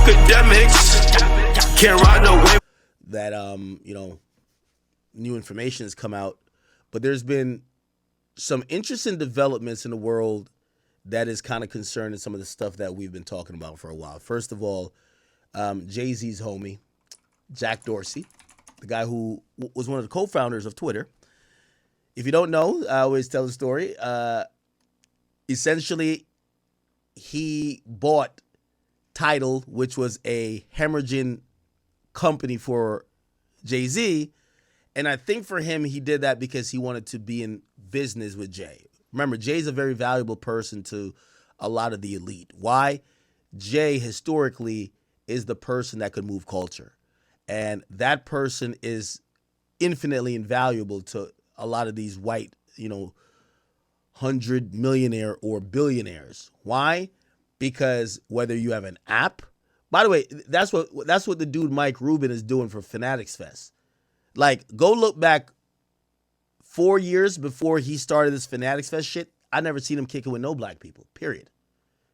Akademiks can't ride no wave. That new information has come out, but there's been some interesting developments in the world that is kind of concerning some of the stuff that we've been talking about for a while. First of all, Jay-Z's homie, Jack Dorsey, the guy who was one of the co-founders of Twitter. If you don't know, I always tell the story. Essentially, he bought Tidal, which was a hemorrhaging company for Jay-Z. And I think for him, he did that because he wanted to be in business with Jay. Remember, Jay's a very valuable person to a lot of the elite. Why? Jay, historically, is the person that could move culture. And that person is infinitely invaluable to a lot of these white, 100 millionaire or billionaires. Why? Because whether you have an app, by the way, that's what the dude Mike Rubin is doing for Fanatics Fest. Like, go look back 4 years before he started this Fanatics Fest shit. I never seen him kicking with no black people, period.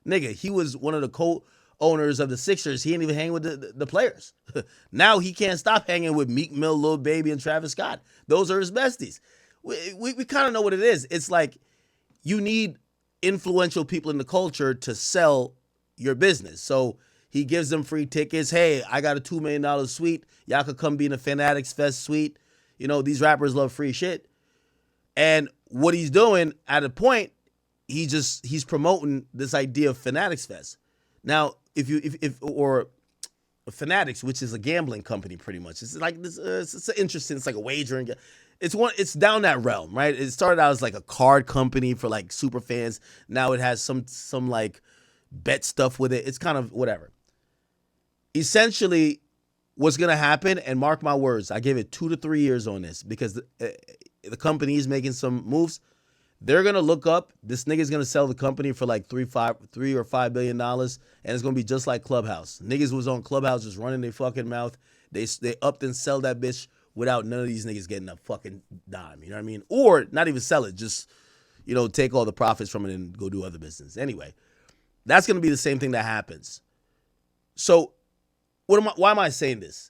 Nigga, he was one of the co-owners of the Sixers. He didn't even hang with the players. Now he can't stop hanging with Meek Mill, Lil Baby, and Travis Scott. Those are his besties. We kind of know what it is. It's like you need influential people in the culture to sell your business. So he gives them free tickets. Hey, I got a $2 million suite. Y'all could come be in a Fanatics Fest suite. These rappers love free shit. And what he's doing at a point, he's promoting this idea of Fanatics Fest. Now, or Fanatics, which is a gambling company, pretty much. It's like this. It's interesting. It's like a wagering. It's down that realm, right? It started out as like a card company for like super fans. Now it has some like bet stuff with it. It's kind of whatever. Essentially, what's gonna happen, and mark my words, I give it 2 to 3 years on this because the company is making some moves. They're gonna look up. This nigga's gonna sell the company for like $3 or $5 billion, and it's gonna be just like Clubhouse. Niggas was on Clubhouse just running their fucking mouth. They upped and sell that bitch without none of these niggas getting a fucking dime. You know what I mean? Or not even sell it, just take all the profits from it and go do other business. Anyway, that's gonna be the same thing that happens. So, why am I saying this?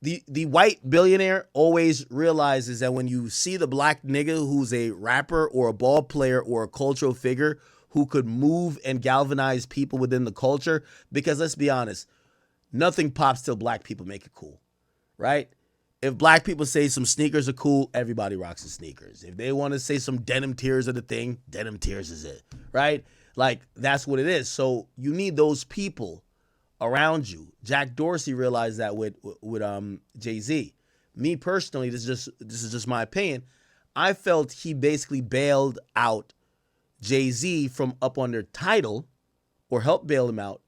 The white billionaire always realizes that when you see the black nigga who's a rapper or a ball player or a cultural figure who could move and galvanize people within the culture, because let's be honest, nothing pops till black people make it cool, right? If black people say some sneakers are cool, everybody rocks the sneakers. If they want to say some denim tears are the thing, denim tears is it, right? Like, that's what it is. So you need those people around you. Jack Dorsey realized that with Jay-Z. Me personally, this is just my opinion. I felt he basically bailed out Jay-Z from up under Tidal, or helped bail him out,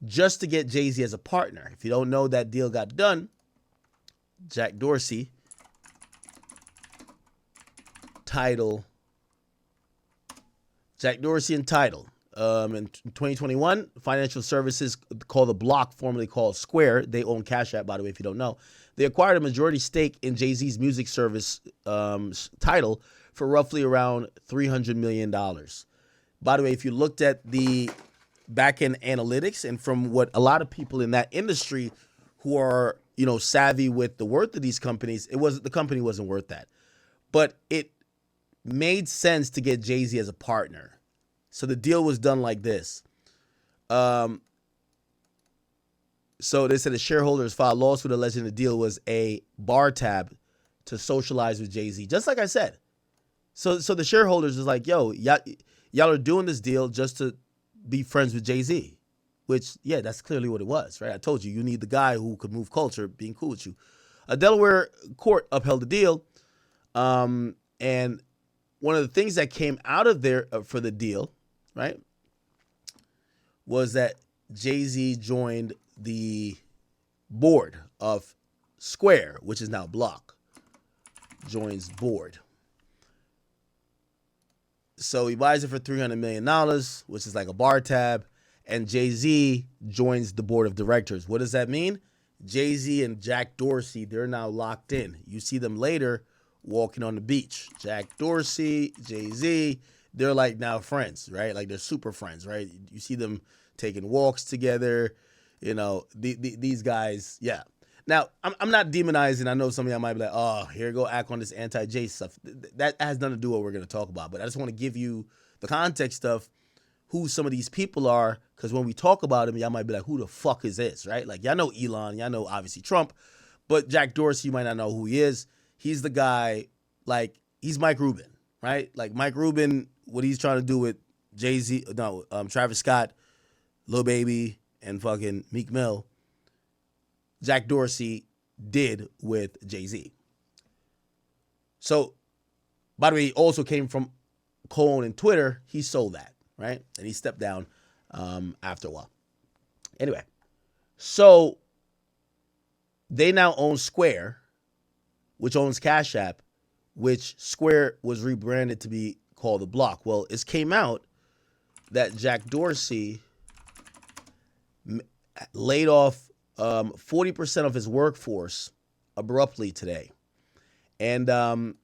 just to get Jay-Z as a partner. If you don't know, that deal got done. Jack Dorsey, Tidal, Jack Dorsey and Tidal. In 2021, financial services called The Block, formerly called Square, they own Cash App, by the way, if you don't know, they acquired a majority stake in Jay-Z's music service Tidal for roughly around $300 million. By the way, if you looked at the back-end analytics, and from what a lot of people in that industry who are savvy with the worth of these companies, the company wasn't worth that. But it made sense to get Jay-Z as a partner. So the deal was done like this. So they said the shareholders filed a lawsuit alleging the deal was a bar tab to socialize with Jay-Z. Just like I said. So the shareholders is like, yo, y'all are doing this deal just to be friends with Jay-Z. Which, yeah, that's clearly what it was, right? I told you need the guy who could move culture being cool with you. A Delaware court upheld the deal. And one of the things that came out of there for the deal, right, was that Jay-Z joined the board of Square, which is now Block. Joins board. So he buys it for $300 million, which is like a bar tab. And Jay-Z joins the board of directors. What does that mean? Jay-Z and Jack Dorsey, they're now locked in. You see them later walking on the beach. Jack Dorsey, Jay-Z, they're like now friends, right? Like they're super friends, right? You see them taking walks together. These guys, yeah. Now, I'm not demonizing. I know some of y'all might be like, oh, here you go, act on this anti-J stuff. That has nothing to do with what we're going to talk about. But I just want to give you the context of who some of these people are, because when we talk about them, y'all might be like, who the fuck is this, right? Like, y'all know Elon, y'all know, obviously, Trump. But Jack Dorsey, you might not know who he is. He's the guy, like, he's Mike Rubin, right? Like, Mike Rubin, what he's trying to do with Travis Scott, Lil Baby, and fucking Meek Mill, Jack Dorsey did with Jay-Z. So, by the way, he also came from Cone and Twitter. He sold that, right? And he stepped down after a while. Anyway, so they now own Square, which owns Cash App, which Square was rebranded to be called The Block. Well, it came out that Jack Dorsey laid off 40% of his workforce abruptly today. And the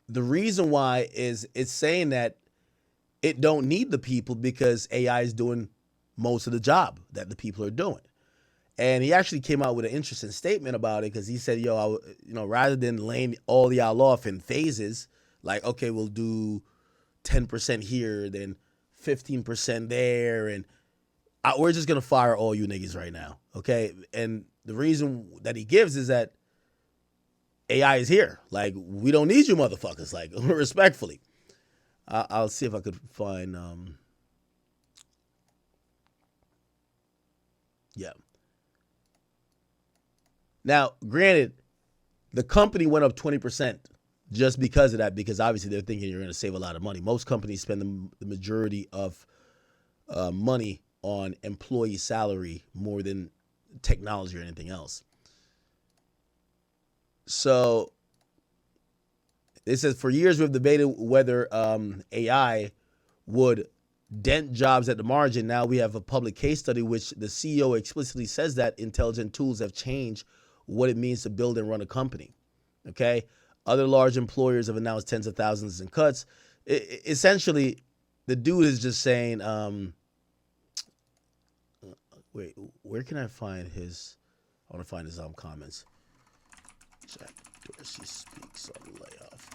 reason why is it's saying that it don't need the people because AI is doing most of the job that the people are doing. And he actually came out with an interesting statement about it because he said, rather than laying all y'all off in phases, like, okay, we'll do 10% here, then 15% there, and we're just going to fire all you niggas right now, okay? And the reason that he gives is that AI is here. Like, we don't need you motherfuckers, like, respectfully. I'll see if I could find, yeah. Now, granted, the company went up 20% just because of that, because obviously they're thinking you're going to save a lot of money. Most companies spend the majority of money on employee salary more than technology or anything else. So it says, for years we've debated whether AI would dent jobs at the margin. Now we have a public case study which the CEO explicitly says that intelligent tools have changed what it means to build and run a company. Okay? Other large employers have announced tens of thousands in cuts. Essentially, the dude is just saying, wait, where can I find his? I want to find his comments. Jack Dorsey speaks on layoff.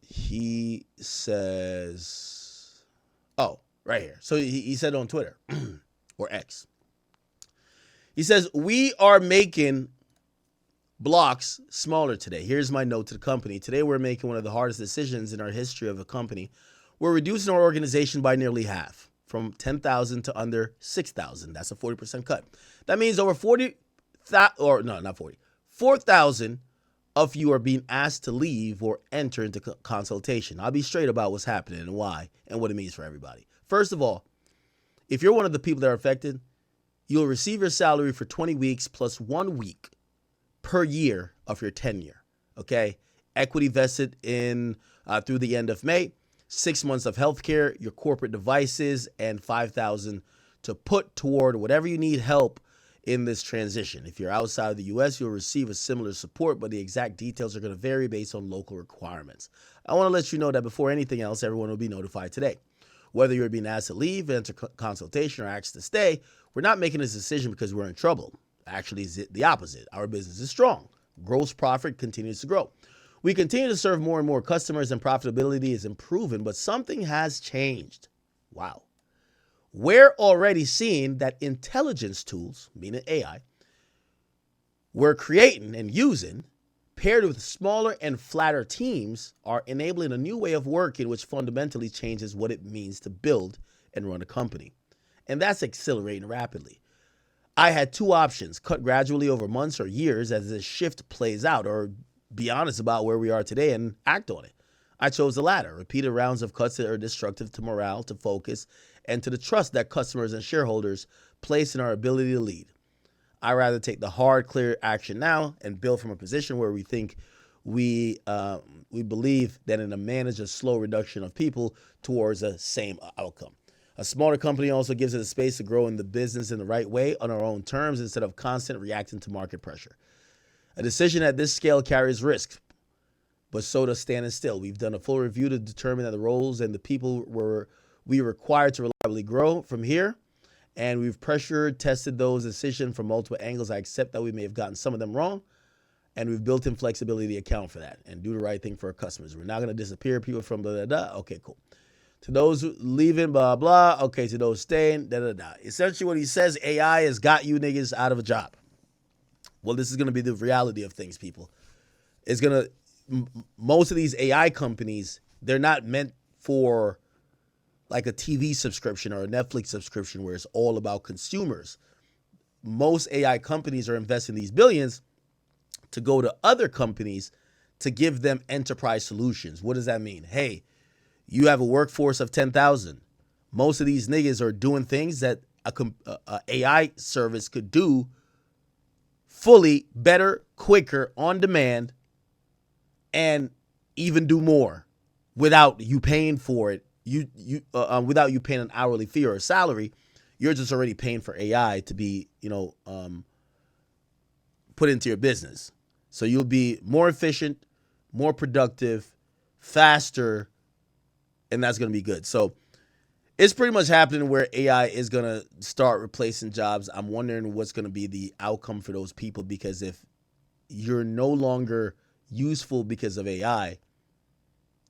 He says, oh, right here. So he said on Twitter or X. He says, we are making blocks smaller today. Here's my note to the company. Today, we're making one of the hardest decisions in our history of a company. We're reducing our organization by nearly half, from 10,000 to under 6,000. That's a 40% cut. That means over 4,000 of you are being asked to leave or enter into consultation. I'll be straight about what's happening and why and what it means for everybody. First of all, if you're one of the people that are affected, you'll receive your salary for 20 weeks plus 1 week per year of your tenure, okay? Equity vested in through the end of May, 6 months of healthcare, your corporate devices, and $5,000 to put toward whatever you need help in this transition. If you're outside of the U.S., you'll receive a similar support, but the exact details are going to vary based on local requirements. I want to let you know that before anything else, everyone will be notified today. Whether you're being asked to leave, enter consultation, or asked to stay, we're not making this decision because we're in trouble. Actually, it's the opposite. Our business is strong. Gross profit continues to grow. We continue to serve more and more customers and profitability is improving, but something has changed. Wow. We're already seeing that intelligence tools, meaning AI, we're creating and using, paired with smaller and flatter teams, are enabling a new way of working which fundamentally changes what it means to build and run a company. And that's accelerating rapidly. I had two options: cut gradually over months or years as this shift plays out, or be honest about where we are today and act on it. I chose the latter. Repeated rounds of cuts that are destructive to morale, to focus, and to the trust that customers and shareholders place in our ability to lead. I'd rather take the hard, clear action now and build from a position where we think we believe that in a manage a slow reduction of people towards a same outcome. A smaller company also gives us a space to grow in the business in the right way on our own terms instead of constant reacting to market pressure. A decision at this scale carries risks, but so does standing still. We've done a full review to determine that the roles and the people We are required to reliably grow from here, and we've pressure tested those decisions from multiple angles. I accept that we may have gotten some of them wrong, and we've built in flexibility to account for that and do the right thing for our customers. We're not going to disappear people from blah, blah, blah. Okay, cool. To those leaving, blah, blah. Okay, to those staying, da, da, da. Essentially what he says, AI has got you niggas out of a job. Well, this is going to be the reality of things, people. It's going to, most of these AI companies, they're not meant for like a TV subscription or a Netflix subscription where it's all about consumers. Most AI companies are investing these billions to go to other companies to give them enterprise solutions. What does that mean? Hey, you have a workforce of 10,000. Most of these niggas are doing things that a AI service could do fully, better, quicker, on demand, and even do more without you paying for it. Without you paying an hourly fee or a salary, you're just already paying for AI to be, put into your business. So you'll be more efficient, more productive, faster, and that's going to be good. So it's pretty much happening where AI is going to start replacing jobs. I'm wondering what's going to be the outcome for those people, because if you're no longer useful because of AI,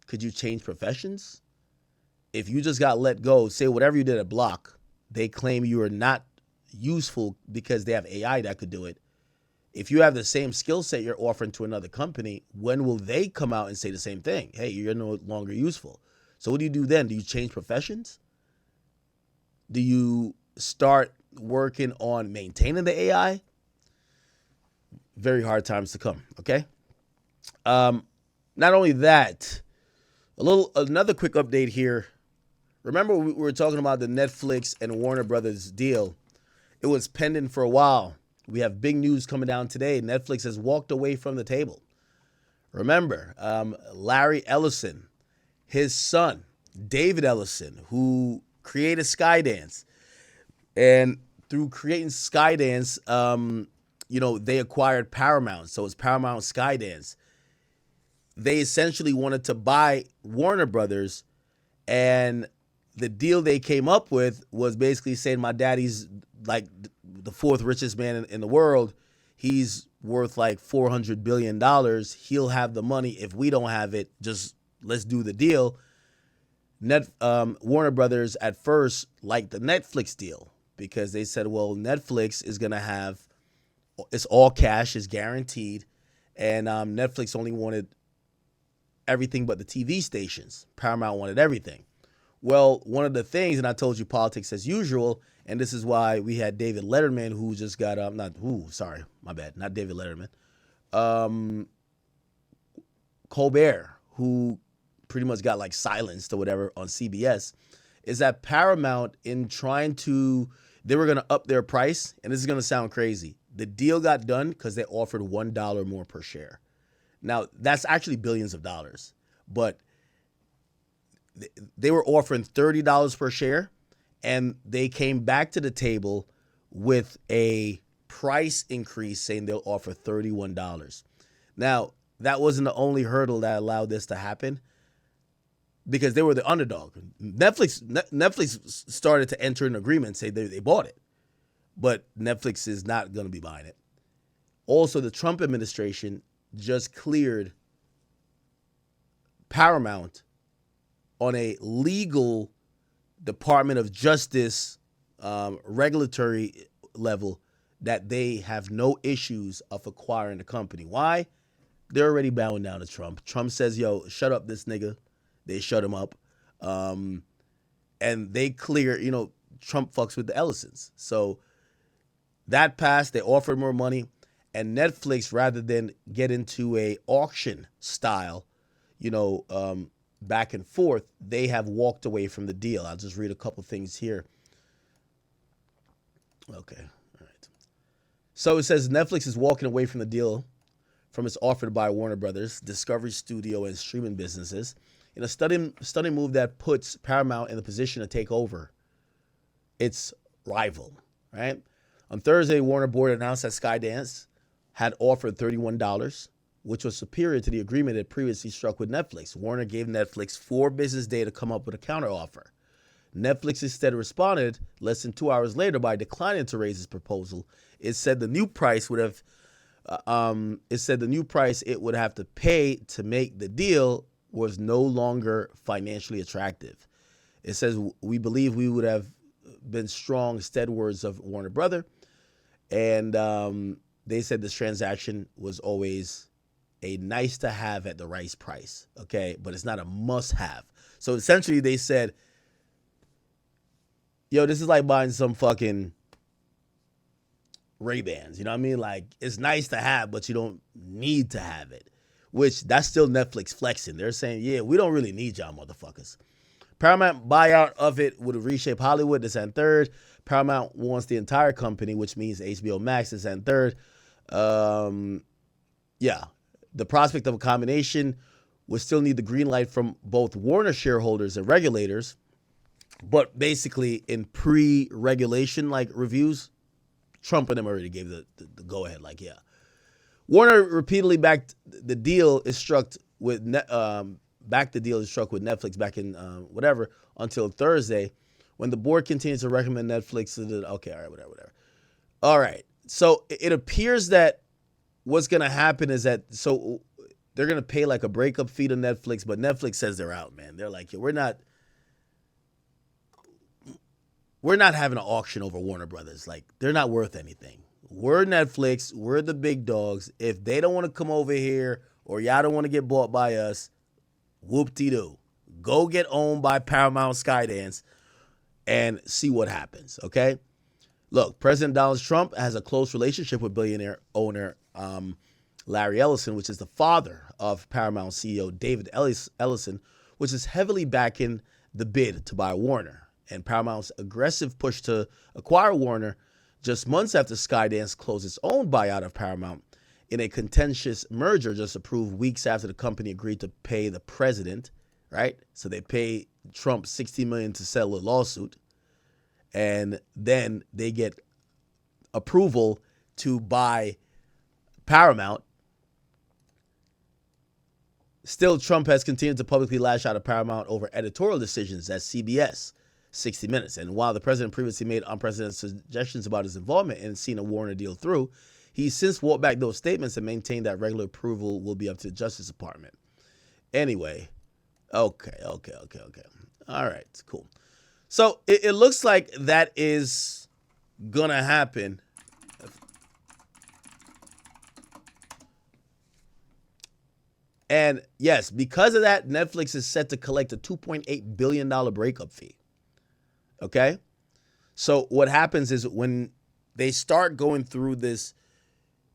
could you change professions? If you just got let go, say whatever you did at Block, they claim you are not useful because they have AI that could do it. If you have the same skill set you're offering to another company, when will they come out and say the same thing? Hey, you're no longer useful. So what do you do then? Do you change professions? Do you start working on maintaining the AI? Very hard times to come, okay? Not only that, another quick update here. Remember we were talking about the Netflix and Warner Brothers deal. It was pending for a while. We have big news coming down today. Netflix has walked away from the table. Remember, Larry Ellison, his son, David Ellison, who created Skydance. And through creating Skydance, they acquired Paramount. So it's Paramount Skydance. They essentially wanted to buy Warner Brothers, and the deal they came up with was basically saying my daddy's like the fourth richest man in the world. He's worth like $400 billion. He'll have the money. If we don't have it, just let's do the deal. Warner Brothers at first liked the Netflix deal because they said, well, Netflix is going to have, it's all cash, is guaranteed. And Netflix only wanted everything but the TV stations. Paramount wanted everything. Well, one of the things, and I told you politics as usual, and this is why we had David Letterman, who just got not David Letterman. Colbert, who pretty much got like silenced or whatever on CBS, is that Paramount, in trying to, they were going to up their price, and this is going to sound crazy. The deal got done because they offered $1 more per share. Now, that's actually billions of dollars, but they were offering $30 per share, and they came back to the table with a price increase saying they'll offer $31. Now, that wasn't the only hurdle that allowed this to happen, because they were the underdog. Netflix started to enter an agreement, say they bought it, but Netflix is not going to be buying it. Also, the Trump administration just cleared Paramount on a legal Department of Justice regulatory level that they have no issues of acquiring the company. Why? They're already bowing down to Trump. Trump says, yo, shut up this nigga. They shut him up. And they clear, Trump fucks with the Ellisons. So that passed. They offered more money. And Netflix, rather than get into a auction style, back and forth, they have walked away from the deal. I'll just read a couple things here. Okay. All right. So it says Netflix is walking away from the deal from its offer to buy Warner Brothers, Discovery Studio, and streaming businesses in a stunning move that puts Paramount in the position to take over its rival, right? On Thursday, Warner Board announced that Skydance had offered $31, which was superior to the agreement it previously struck with Netflix. Warner gave Netflix 4 business days to come up with a counteroffer. Netflix instead responded less than 2 hours later by declining to raise its proposal. It said the new price would have it would have to pay to make the deal was no longer financially attractive. It says we believe we would have been strong steadwards of Warner Brother, and they said this transaction was always a nice to have at the right price, okay, but it's not a must have. So essentially, they said, "Yo, this is like buying some fucking Ray-Bans, you know what I mean? Like, it's nice to have, but you don't need to have it." Which, that's still Netflix flexing. They're saying, yeah, we don't really need y'all motherfuckers. Paramount buyout of it would reshape Hollywood, this and third. Paramount wants the entire company, which means HBO Max, this and third. Yeah, the prospect of a combination would still need the green light from both Warner shareholders and regulators. But basically, in pre-regulation like reviews, Trump and them already gave the go-ahead, like, yeah. Warner repeatedly backed the deal is struck with Netflix back in whatever until Thursday, when the board continues to recommend Netflix. Okay, all right, whatever. All right, so it appears that what's gonna happen is that they're gonna pay like a breakup fee to Netflix, but Netflix says they're out, man. They're like, yeah, we're not having an auction over Warner Brothers. Like, they're not worth anything. We're Netflix. We're the big dogs. If they don't want to come over here or y'all don't want to get bought by us, whoop-de-doo. Go get owned by Paramount Skydance and see what happens, okay? Look, President Donald Trump has a close relationship with billionaire owner Larry Ellison, which is the father of Paramount CEO David Ellison, which is heavily backing the bid to buy Warner. And Paramount's aggressive push to acquire Warner just months after Skydance closed its own buyout of Paramount in a contentious merger just approved weeks after the company agreed to pay the president, right? So they pay Trump $60 million to settle a lawsuit, and then they get approval to buy Paramount. Still, Trump has continued to publicly lash out at Paramount over editorial decisions at CBS 60 Minutes. And while the president previously made unprecedented suggestions about his involvement in seeing a Warner deal through, he's since walked back those statements and maintained that regular approval will be up to the Justice Department. Anyway, okay. All right, cool. So it looks like that is gonna happen. And yes, because of that, Netflix is set to collect a $2.8 billion breakup fee. Okay? So what happens is when they start going through this,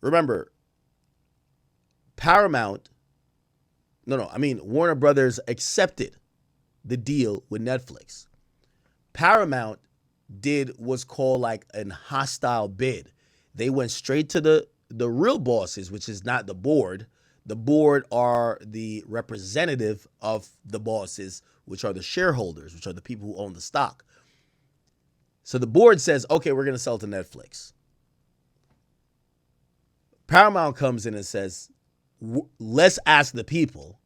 remember, Warner Brothers accepted the deal with Netflix. Paramount did what's called like an hostile bid. They went straight to the real bosses, which is not the board. The board are the representative of the bosses, which are the shareholders, which are the people who own the stock. So the board says, okay, we're going to sell to Netflix. Paramount comes in and says, let's ask the people.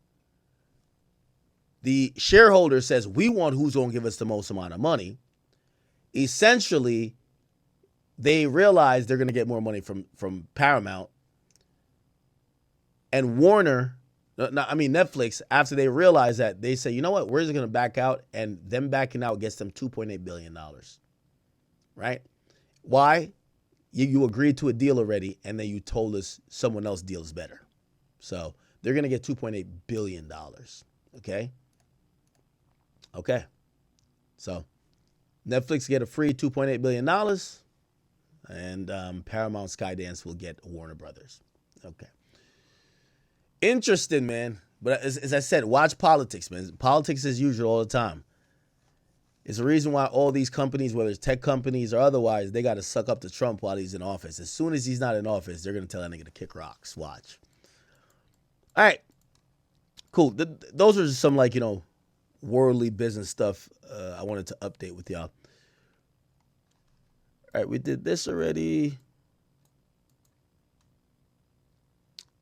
The shareholder says, we want who's going to give us the most amount of money. Essentially, they realize they're going to get more money from Paramount. And Netflix, after they realize that, they say, you know what, we're just going to back out, and them backing out gets them $2.8 billion. Right? Why? You agreed to a deal already, and then you told us someone else deals better. So they're going to get $2.8 billion. Okay? Okay. So Netflix get a free $2.8 billion, and Paramount Skydance will get Warner Brothers. Okay. Interesting, man. But as I said, watch politics, man. Politics as usual all the time. It's the reason why all these companies, whether it's tech companies or otherwise, they got to suck up to Trump while he's in office. As soon as he's not in office, they're going to tell that nigga to kick rocks. Watch. All right. Cool. Those are just some, worldly business stuff I wanted to update with y'all. All right. We did this already.